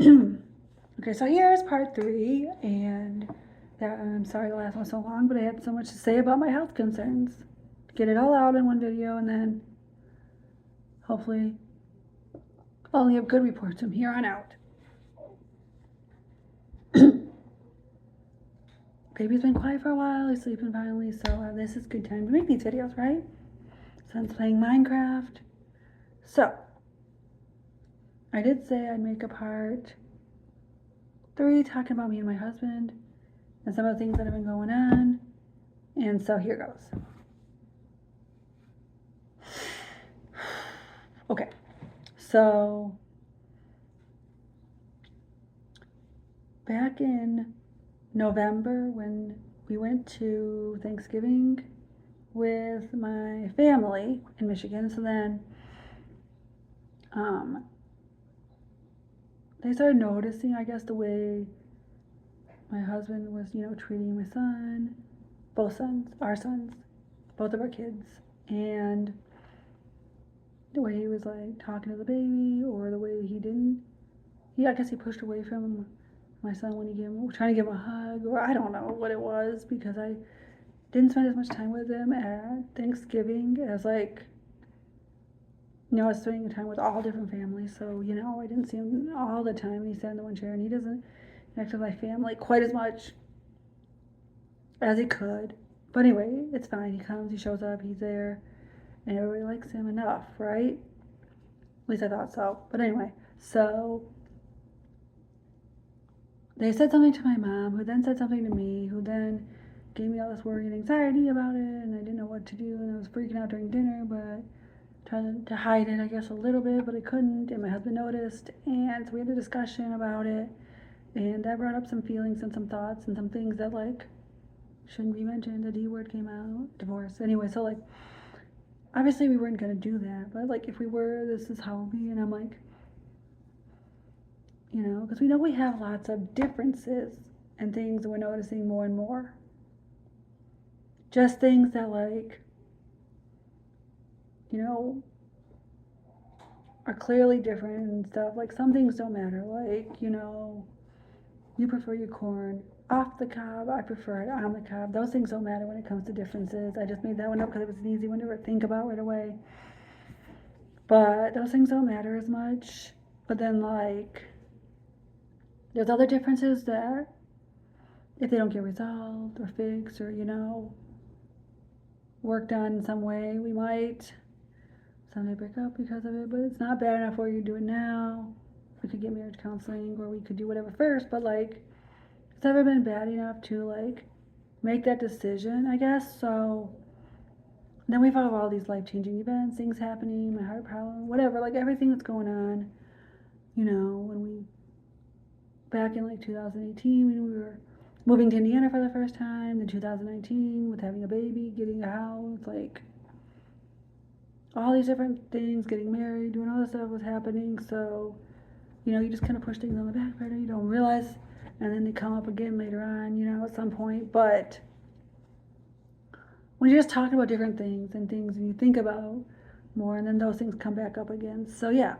Okay, so here's part 3, and I'm sorry the last one was so long, but I had so much to say about my health concerns. Get it all out in one video, and then hopefully I'll only have good reports from here on out. Baby's been quiet for a while, he's sleeping finally, so this is a good time to make these videos, right? Son's playing Minecraft. So, I did say I'd make a part 3 talking about me and my husband and some of the things that have been going on, and so here goes. Okay, so back in November when we went to Thanksgiving with my family in Michigan, so then they started noticing, I guess, the way my husband was, treating my son, both sons, our sons, both of our kids, and the way he was like talking to the baby, or the way he didn't. I guess he pushed away from my son when trying to give him a hug, or I don't know what it was, because I didn't spend as much time with him at Thanksgiving as I was spending time with all different families, so I didn't see him all the time. And he sat in the one chair, and he doesn't connect with my family quite as much as he could. But anyway, it's fine. He comes, he shows up, he's there, and everybody likes him enough, right? At least I thought so. But anyway, so they said something to my mom, who then said something to me, who then gave me all this worry and anxiety about it, and I didn't know what to do, and I was freaking out during dinner, but trying to hide it, I guess, a little bit, but I couldn't, and my husband noticed, and so we had a discussion about it, and that brought up some feelings and some thoughts and some things that, shouldn't be mentioned. The D word came out, divorce. Anyway, so, obviously we weren't gonna do that, but, if we were, this is how it'll be, and I'm like, because we know we have lots of differences and things that we're noticing more and more. Just things that, are clearly different and stuff. Some things don't matter. You prefer your corn off the cob, I prefer it on the cob. Those things don't matter when it comes to differences. I just made that one up because it was an easy one to think about right away. But those things don't matter as much. But then, there's other differences that, if they don't get resolved or fixed or, worked on in some way, we might someday break up because of it. But it's not bad enough where you do it now. We could get marriage counseling, or we could do whatever first. But, it's never been bad enough to, make that decision, I guess. So then we've had all these life-changing events, things happening, my heart problem, whatever, everything that's going on. When we, back in 2018, when we were moving to Indiana for the first time, then 2019 with having a baby, getting a house, all these different things, getting married, doing all this stuff was happening. So, you just kind of push things on the back burner, you don't realize, and then they come up again later on, at some point. But when you're just talking about different things and you think about more, and then those things come back up again. So yeah,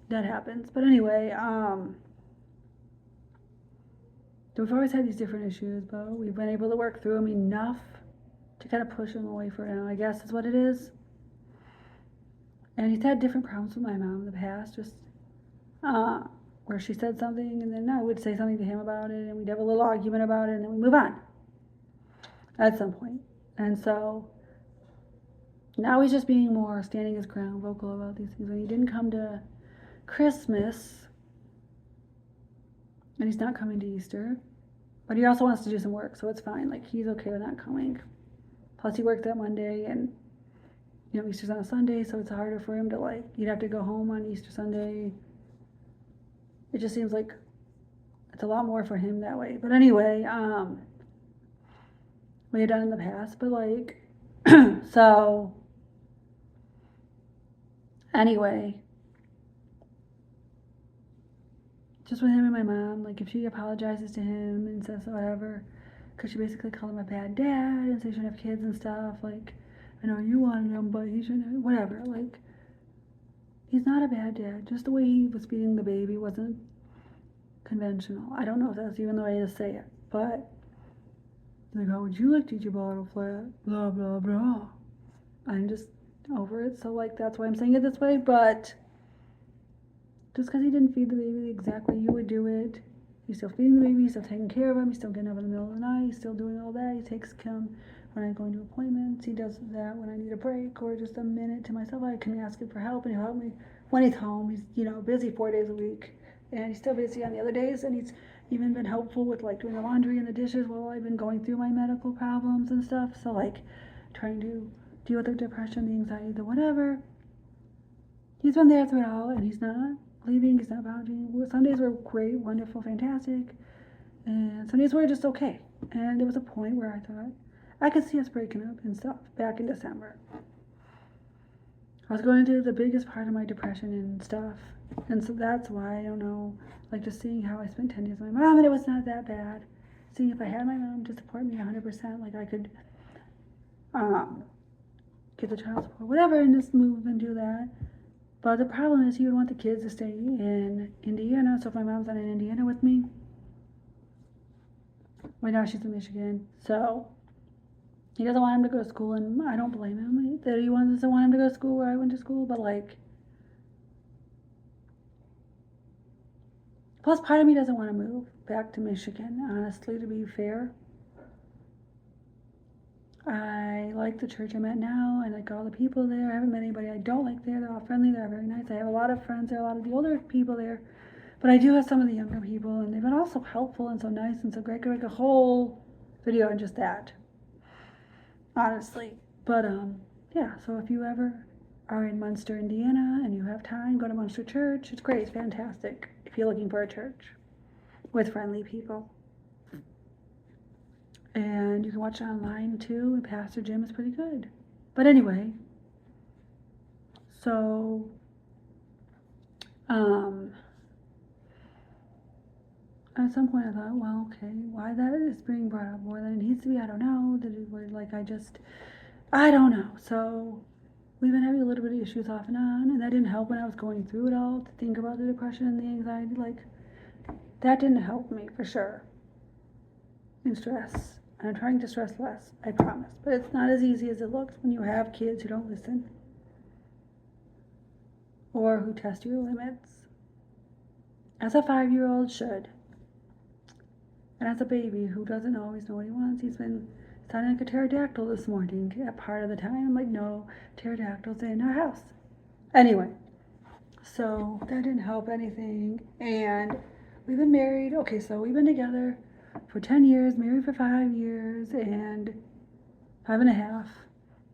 that happens. But anyway, we've always had these different issues, but we've been able to work through them enough to kind of push them away for now, I guess is what it is. And he's had different problems with my mom in the past, just where she said something, and then I would say something to him about it, and we'd have a little argument about it, and then we move on at some point. And so now he's just being more standing his ground, vocal about these things. When he didn't come to Christmas, and he's not coming to Easter, but he also wants to do some work, so it's fine. He's okay with not coming. Plus, he worked that Monday, and Easter's on a Sunday, so it's harder for him to he'd have to go home on Easter Sunday. It just seems like it's a lot more for him that way. But anyway, we had done in the past, but so anyway, just with him and my mom, if she apologizes to him and says whatever, because she basically called him a bad dad and said he shouldn't have kids and stuff, I know you wanted him, but he shouldn't have, whatever, he's not a bad dad. Just the way he was feeding the baby wasn't conventional. I don't know if that's even the way to say it, but like, how would you like to eat your bottle flat? Blah, blah, blah. I'm just over it, so like that's why I'm saying it this way, but just because he didn't feed the baby the exact way you would do it, he's still feeding the baby, he's still taking care of him, he's still getting up in the middle of the night, he's still doing all that. He takes him when I'm going to appointments, he does that when I need a break or just a minute to myself. I can ask him for help and he'll help me when he's home. He's, busy 4 days a week, and he's still busy on the other days, and he's even been helpful with like doing the laundry and the dishes while I've been going through my medical problems and stuff. So like trying to deal with the depression, the anxiety, the whatever. He's been there through it all, and he's not leaving, he's not bounding. Some days were great, wonderful, fantastic, and some days were just okay. And there was a point where I thought I could see us breaking up and stuff back in December. I was going through the biggest part of my depression and stuff, and so that's why, I don't know, like just seeing how I spent 10 days with my mom, and it was not that bad. Seeing if I had my mom to support me 100%, like I could get the child support, whatever, and just move and do that. But the problem is he would want the kids to stay in Indiana, so if my mom's not in Indiana with me, right now she's in Michigan, so he doesn't want him to go to school, and I don't blame him that he doesn't want him to go to school where I went to school, but like, plus part of me doesn't want to move back to Michigan, honestly, to be fair. I like the church I'm at now. I like all the people there. I haven't met anybody I don't like there. They're all friendly. They're very nice. I have a lot of friends there, a lot of the older people there. But I do have some of the younger people, and they've been all so helpful and so nice and so great. I could make a whole video on just that, honestly. But yeah, so if you ever are in Munster, Indiana, and you have time, go to Munster Church. It's great. It's fantastic if you're looking for a church with friendly people. And you can watch it online too, and Pastor Jim is pretty good. But anyway, so at some point I thought, well, okay, why that is being brought up more than it needs to be, I don't know. I don't know. So we've been having a little bit of issues off and on, and that didn't help when I was going through it all, to think about the depression and the anxiety. Like, that didn't help me for sure. And stress. I'm trying to stress less, I promise. But it's not as easy as it looks when you have kids who don't listen or who test your limits, as a 5-year-old should. And as a baby who doesn't always know what he wants, he's been sounding like a pterodactyl this morning at part of the time. I'm like, no, pterodactyls in our house. Anyway, so that didn't help anything. And we've been married. Okay, so we've been together for 10 years, married for 5 years, and 5.5.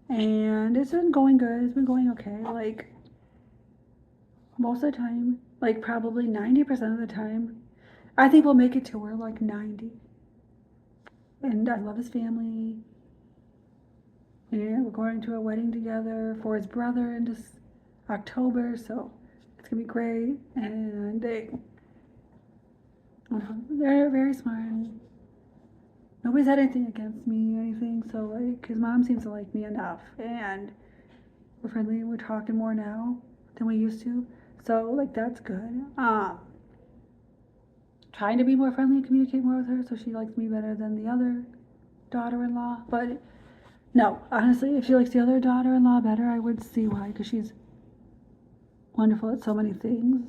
And it's been going good. It's been going okay. Like, most of the time, like probably 90% of the time, I think we'll make it till we're like 90. And I love his family. And we're going to a wedding together for his brother in this October, so it's gonna be great. And they're very smart. Nobody's had anything against me or anything, so like his mom seems to like me enough, and we're friendly and we're talking more now than we used to, so like that's good. Trying to be more friendly and communicate more with her so she likes me better than the other daughter-in-law. But no, honestly, if she likes the other daughter-in-law better, I would see why, because she's wonderful at so many things.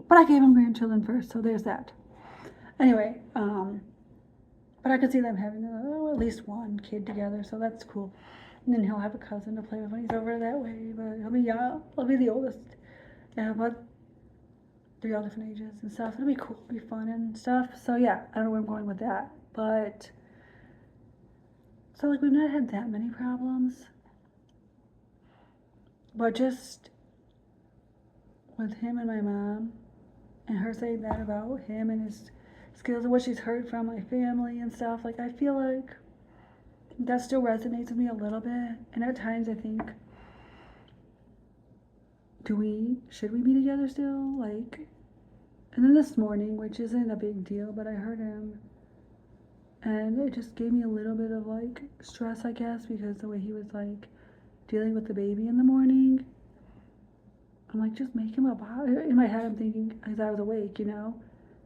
But I gave him grandchildren first, so there's that. Anyway, but I could see them having at least one kid together, so that's cool. And then he'll have a cousin to play with when he's over that way, but he'll be young. I'll be the oldest. Yeah, but they're all different ages and stuff. It'll be cool, it'll be fun and stuff. So yeah, I don't know where I'm going with that, but so like we've not had that many problems, but just with him and my mom, and her saying that about him and his skills and what she's heard from my family and stuff, like I feel like that still resonates with me a little bit. And at times I think, should we be together still? Like, and then this morning, which isn't a big deal, but I heard him, and it just gave me a little bit of like stress, I guess, because the way he was like dealing with the baby in the morning. I'm like, just make him a bother. In my head, I'm thinking, as I was awake,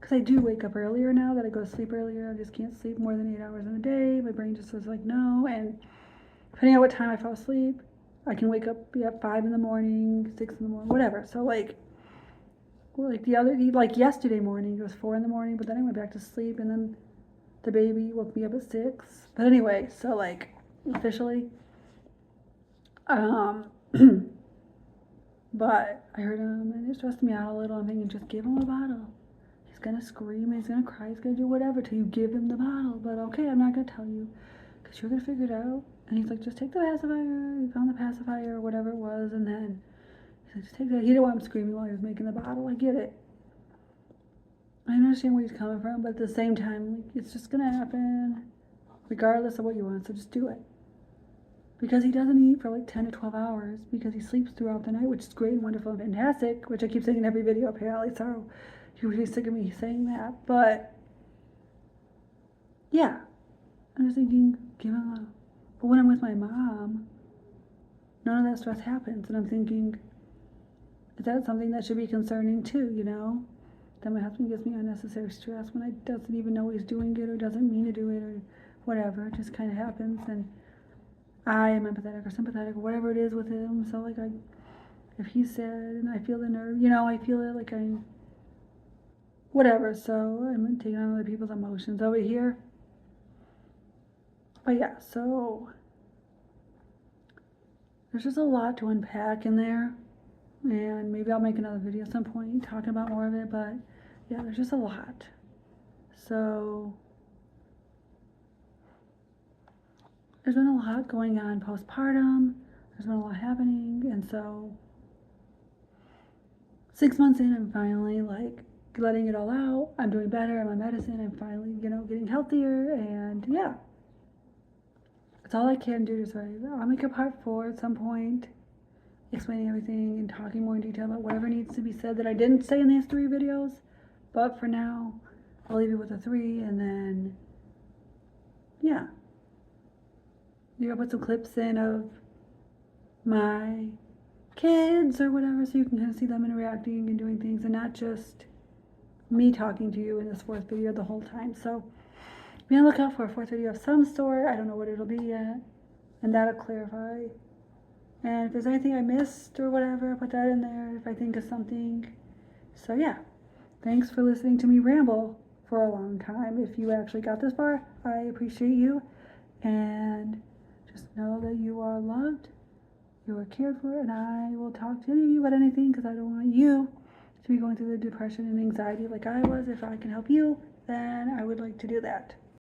because I do wake up earlier now that I go to sleep earlier. I just can't sleep more than 8 hours in a day. My brain just says like no, and depending on what time I fall asleep, I can wake up at 5 in the morning, 6 in the morning, whatever. So like yesterday morning it was 4 in the morning, but then I went back to sleep, and then the baby woke me up at 6. But anyway, so like officially, but I heard him and it stressed me out a little. I'm thinking, just give him a bottle. He's gonna scream, he's gonna cry, he's gonna do whatever till you give him the bottle. But okay, I'm not gonna tell you, because you're gonna figure it out. And he's like, just take the pacifier. He found the pacifier or whatever it was, and then he's like, just take that. He didn't want him screaming while he was making the bottle. I get it. I understand where he's coming from, but at the same time, like, it's just gonna happen regardless of what you want, so just do it. Because he doesn't eat for like 10 to 12 hours because he sleeps throughout the night, which is great and wonderful and fantastic, which I keep saying in every video apparently, so you're really sick of me saying that. But yeah, I'm just thinking, give him a. But when I'm with my mom, none of that stress happens, and I'm thinking, is that something that should be concerning too, you know? That my husband gives me unnecessary stress when I doesn't even know he's doing it or doesn't mean to do it or whatever. It just kind of happens, and I am empathetic or sympathetic or whatever it is with him. So like if he's sad and I feel the nerve, you know, I feel it like whatever. So I'm taking on other people's emotions over here. But yeah, so there's just a lot to unpack in there, and maybe I'll make another video at some point talking about more of it. But yeah, there's just a lot. So there's been a lot going on postpartum. There's been a lot happening, and so 6 months in, I'm finally like letting it all out. I'm doing better. I'm on medicine. I'm finally, you know, getting healthier, and yeah, it's all I can do to survive. I'll make a part 4 at some point, explaining everything and talking more in detail about whatever needs to be said that I didn't say in these 3 videos. But for now, I'll leave it with a 3, and then yeah, I'll put some clips in of my kids or whatever, so you can kind of see them interacting and doing things, and not just me talking to you in this 4th video the whole time. So be on the lookout for a 4th video of some sort. I don't know what it'll be yet, and that'll clarify. And if there's anything I missed or whatever, I'll put that in there if I think of something. So yeah, thanks for listening to me ramble for a long time. If you actually got this far, I appreciate you, and just know that you are loved, you are cared for, and I will talk to any of you about anything, because I don't want you to be going through the depression and anxiety like I was. If I can help you, then I would like to do that.